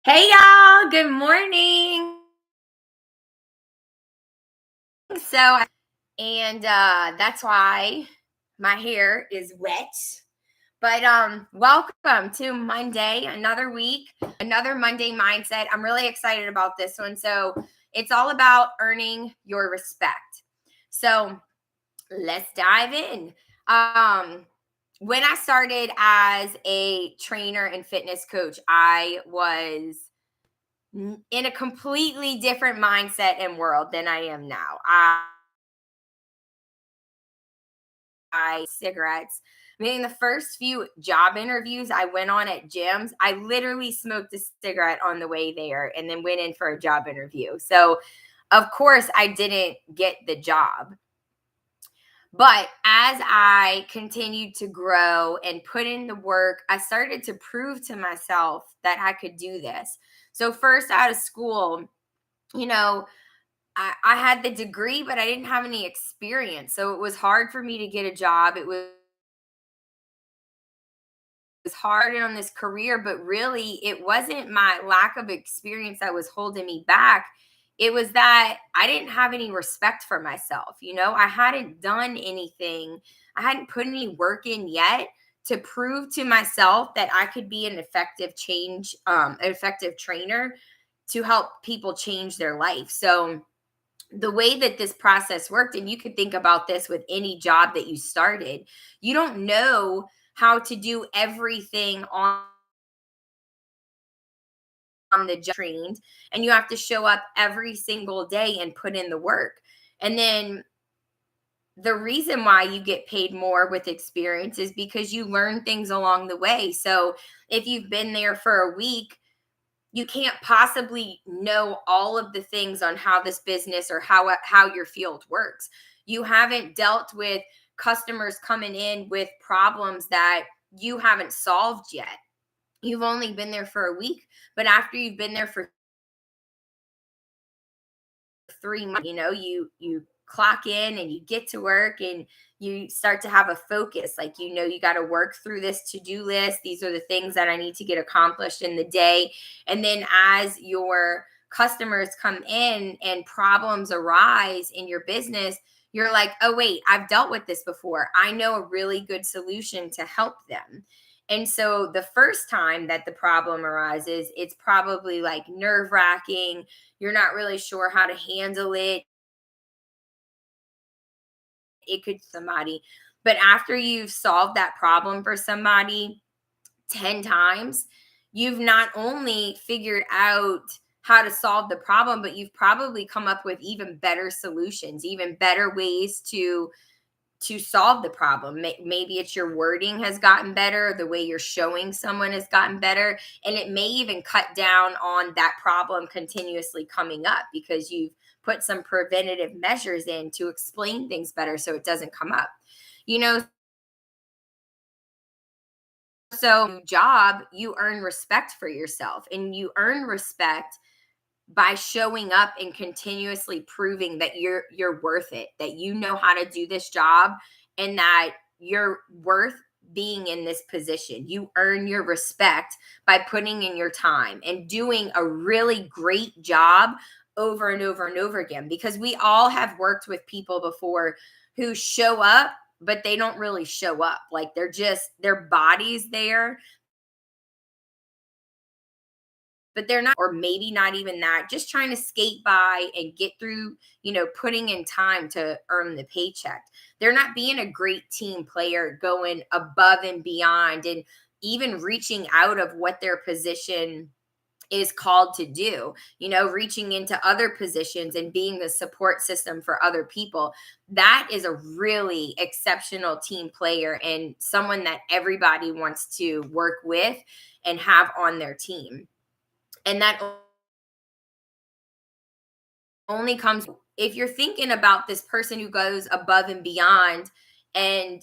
Hey y'all, good morning. So, that's why my hair is wet. But welcome to Monday, another week, another Monday mindset. I'm really excited about this one. So, it's all about earning your respect. So, let's dive in. Um when I started as a trainer and fitness coach, I was in a completely different mindset and world than I am now. I cigarettes. Meaning the first few job interviews I went on at gyms, I literally smoked a cigarette on the way there and then went in for a job interview. So, of course, I didn't get the job. But as I continued to grow and put in the work, I started to prove to myself that I could do this. So, first out of school, you know, I had the degree, but I didn't have any experience. So it was hard for me to get a job. It was hard on this career, but really it wasn't my lack of experience that was holding me back. It was that I didn't have any respect for myself. I hadn't done anything, I hadn't put any work in yet to prove to myself that I could be an effective trainer to help people change their life. So the way that this process worked, and you could think about this with any job that you started, you don't know how to do everything on the job trained, and you have to show up every single day and put in the work. And then the reason why you get paid more with experience is because you learn things along the way. So if you've been there for a week, you can't possibly know all of the things on how this business or how your field works. You haven't dealt with customers coming in with problems that you haven't solved yet. You've only been there for a week, but after you've been there for 3 months, you clock in and you get to work and you start to have a focus. Like, you got to work through this to-do list. These are the things that I need to get accomplished in the day. And then as your customers come in and problems arise in your business, you're like, oh wait, I've dealt with this before, I know a really good solution to help them. And so the first time that the problem arises, it's probably like nerve wracking. You're not really sure how to handle it. It could somebody, but after you've solved that problem for somebody 10 times, you've not only figured out how to solve the problem, but you've probably come up with even better solutions, even better ways to solve the problem. Maybe it's your wording has gotten better, the way you're showing someone has gotten better, and it may even cut down on that problem continuously coming up because you've put some preventative measures in to explain things better so it doesn't come up. You know, so job, you earn respect for yourself, and you earn respect by showing up and continuously proving that you're worth it, that you know how to do this job, and that you're worth being in this position. You earn your respect by putting in your time and doing a really great job over and over and over again, because we all have worked with people before who show up but they don't really show up. Like, they're just their bodies there, but they're not, or maybe not even that, just trying to skate by and get through, putting in time to earn the paycheck. They're not being a great team player, going above and beyond, and even reaching out of what their position is called to do, reaching into other positions and being the support system for other people. That is a really exceptional team player and someone that everybody wants to work with and have on their team. And that only comes if you're thinking about this person who goes above and beyond, and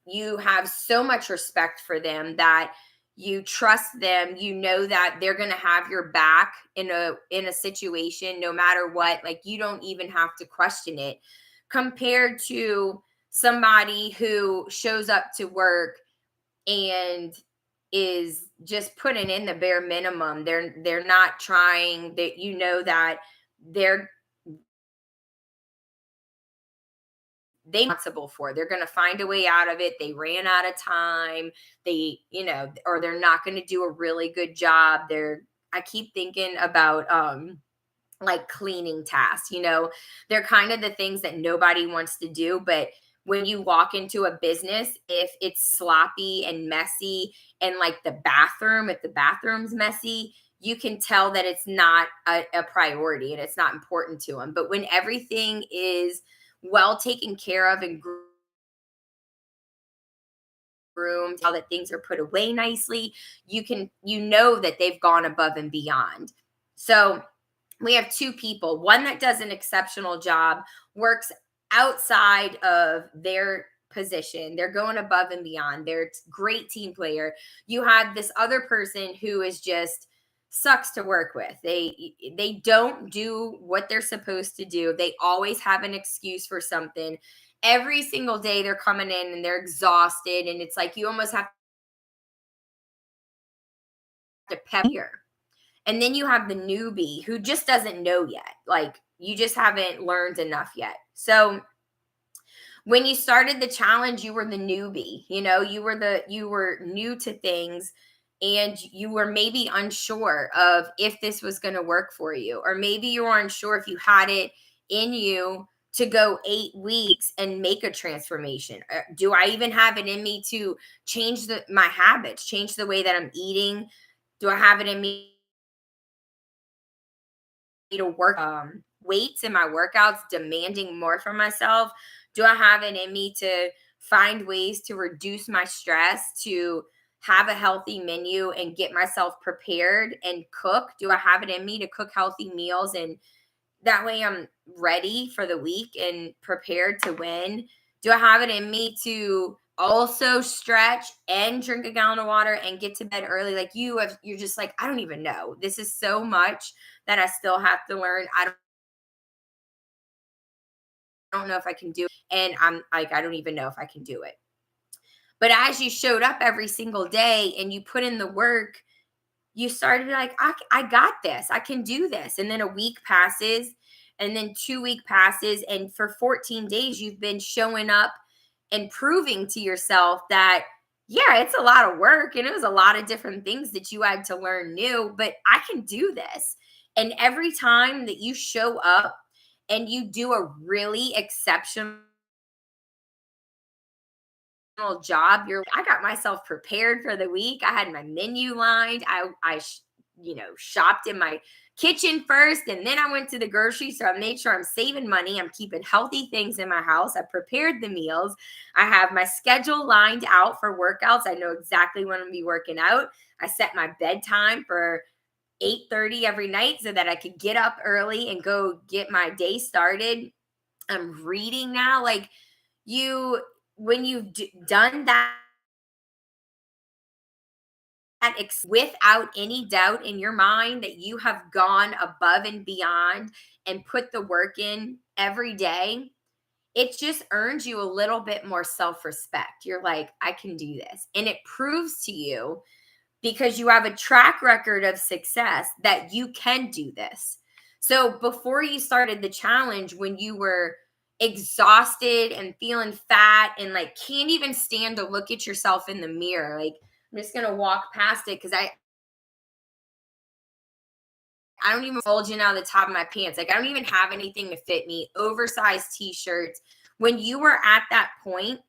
you have so much respect for them that you trust them, you know that they're going to have your back in a situation no matter what. Like, you don't even have to question it, compared to somebody who shows up to work and is just putting in the bare minimum. They're not trying, that you know that they're they responsible for. They're going to find a way out of it. They ran out of time. Or they're not going to do a really good job. I keep thinking about like cleaning tasks, they're kind of the things that nobody wants to do, but when you walk into a business, if it's sloppy and messy, and like if the bathroom's messy, you can tell that it's not a priority and it's not important to them. But when everything is well taken care of and groomed, how that things are put away nicely, you know that they've gone above and beyond. So we have two people, one that does an exceptional job, works outside of their position. They're going above and beyond. They're a great team player. You have this other person who is just sucks to work with. They don't do what they're supposed to do. They always have an excuse for something. Every single day they're coming in and they're exhausted, and it's like you almost have to pep here. And then you have the newbie who just doesn't know yet. Like, you just haven't learned enough yet. So when you started the challenge, you were the newbie, you were new to things, and you were maybe unsure of if this was going to work for you, or maybe you were unsure if you had it in you to go 8 weeks and make a transformation. Do I even have it in me to change my habits, change the way that I'm eating? Do I have it in me to work weights in my workouts, demanding more from myself? Do I have it in me to find ways to reduce my stress, to have a healthy menu and get myself prepared and cook? Do I have it in me to cook healthy meals, and that way I'm ready for the week and prepared to win? Do I have it in me to also stretch and drink a gallon of water and get to bed early? Like, you're just like, I don't even know. This is so much that I still have to learn. I don't know if I can do it. And I'm like, I don't even know if I can do it. But as you showed up every single day and you put in the work, you started like, I got this. I can do this. And then a week passes, and then 2 week passes. And for 14 days, you've been showing up and proving to yourself that, yeah, it's a lot of work and it was a lot of different things that you had to learn new, but I can do this. And every time that you show up and you do a really exceptional job, I got myself prepared for the week. I had my menu lined. Shopped in my kitchen first, and then I went to the grocery store. I made sure I'm saving money. I'm keeping healthy things in my house. I prepared the meals. I have my schedule lined out for workouts. I know exactly when I'm gonna be working out. I set my bedtime for 8:30 every night so that I could get up early and go get my day started. I'm reading now. Like, when you've done that without any doubt in your mind that you have gone above and beyond and put the work in every day, it just earns you a little bit more self-respect. You're like, I can do this. And it proves to you, because you have a track record of success, that you can do this. So before you started the challenge, when you were exhausted and feeling fat and like can't even stand to look at yourself in the mirror, like, I'm just gonna walk past it because I don't even bulging out of the top of my pants. Like, I don't even have anything to fit me. Oversized t-shirts. When you were at that point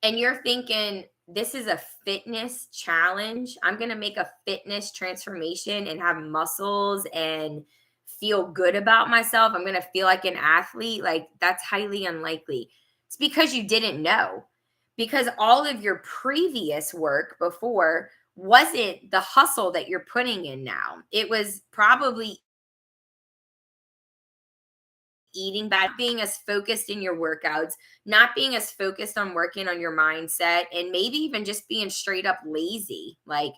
and you're thinking, this is a fitness challenge, I'm going to make a fitness transformation and have muscles and feel good about myself, I'm going to feel like an athlete, like, that's highly unlikely. It's because you didn't know. Because all of your previous work before wasn't the hustle that you're putting in now. It was probably eating bad, being as focused in your workouts, not being as focused on working on your mindset, and maybe even just being straight up lazy. Like,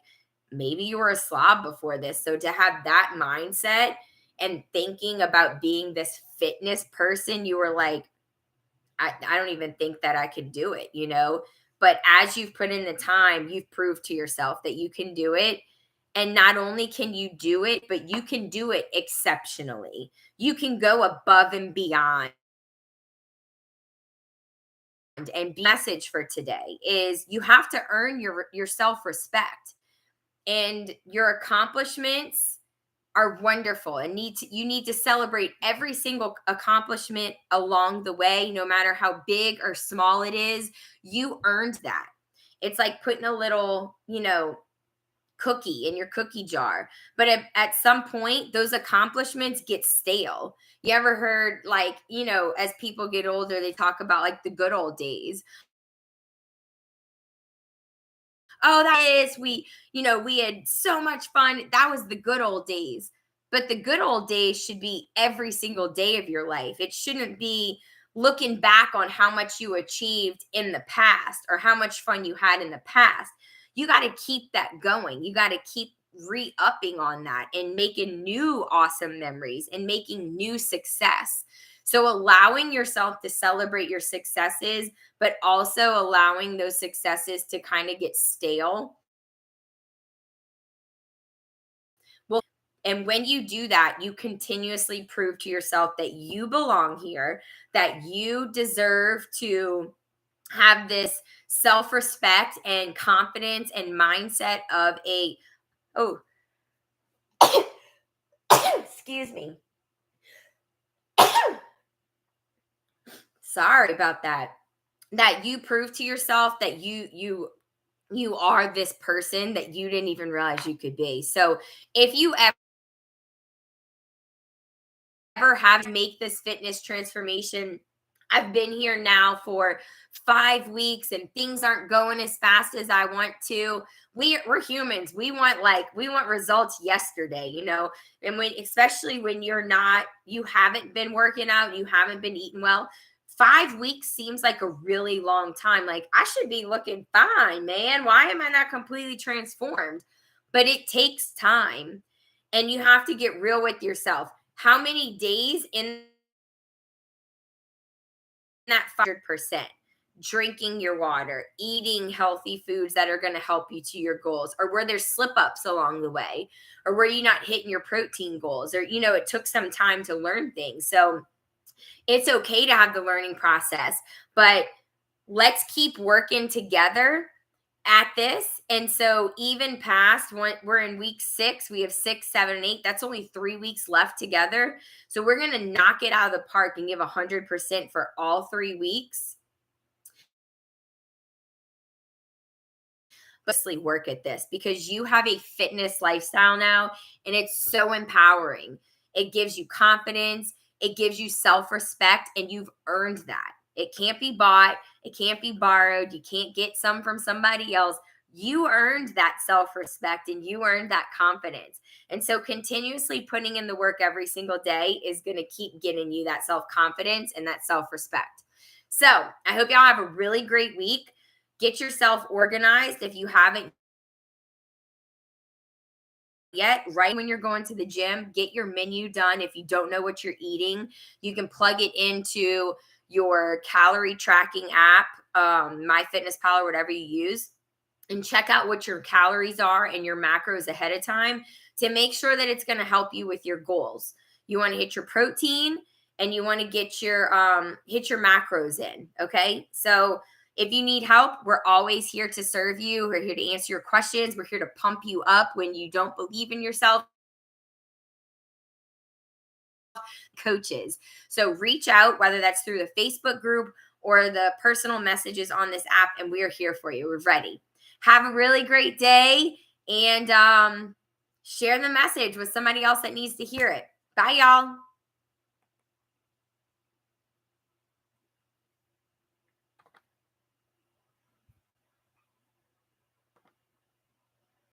maybe you were a slob before this. So to have that mindset and thinking about being this fitness person, you were like, I don't even think that I could do it, But as you've put in the time, you've proved to yourself that you can do it. And not only can you do it, but you can do it exceptionally. You can go above and beyond. And message for today is you have to earn your self-respect, and your accomplishments are wonderful, and you need to celebrate every single accomplishment along the way, no matter how big or small it is. You earned that. It's like putting a little, cookie in your cookie jar. But at some point, those accomplishments get stale. You ever heard, like, as people get older, they talk about like the good old days. Oh, that is, we had so much fun. That was the good old days. But the good old days should be every single day of your life. It shouldn't be looking back on how much you achieved in the past or how much fun you had in the past. You got to keep that going. You got to keep re-upping on that and making new awesome memories and making new success. So allowing yourself to celebrate your successes, but also allowing those successes to kind of get stale. Well, and when you do that, you continuously prove to yourself that you belong here, that you deserve to have this self-respect and confidence and mindset of a, oh, excuse me. Sorry about that. That you prove to yourself that you are this person that you didn't even realize you could be. So if you ever have to make this fitness transformation, I've been here now for 5 weeks and things aren't going as fast as I want to. We're humans. We want results yesterday, and especially when you haven't been working out, you haven't been eating well. 5 weeks seems like a really long time. Like, I should be looking fine, man. Why am I not completely transformed? But it takes time, and you have to get real with yourself. How many days in that 500%? Drinking your water, eating healthy foods that are going to help you to your goals, or were there slip ups along the way, or were you not hitting your protein goals, or, it took some time to learn things. So it's okay to have the learning process, but let's keep working together at this. And so even past we're in week 6, we have 6, 7, and 8. That's only 3 weeks left together. So we're going to knock it out of the park and give 100% for all 3 weeks. Mostly work at this because you have a fitness lifestyle now, and it's so empowering. It gives you confidence, it gives you self-respect, and you've earned that. It can't be bought, it can't be borrowed, you can't get some from somebody else. You earned that self-respect and you earned that confidence. And so continuously putting in the work every single day is going to keep getting you that self-confidence and that self-respect. So I hope y'all have a really great week. Get yourself organized if you haven't yet. Right when you're going to the gym, get your menu done. If you don't know what you're eating, you can plug it into your calorie tracking app, MyFitnessPal, or whatever you use, and check out what your calories are and your macros ahead of time to make sure that it's going to help you with your goals. You want to hit your protein and you want to get hit your macros in. Okay. So if you need help, we're always here to serve you. We're here to answer your questions. We're here to pump you up when you don't believe in yourself. Coaches. So reach out, whether that's through the Facebook group or the personal messages on this app, and we are here for you. We're ready. Have a really great day, and share the message with somebody else that needs to hear it. Bye, y'all.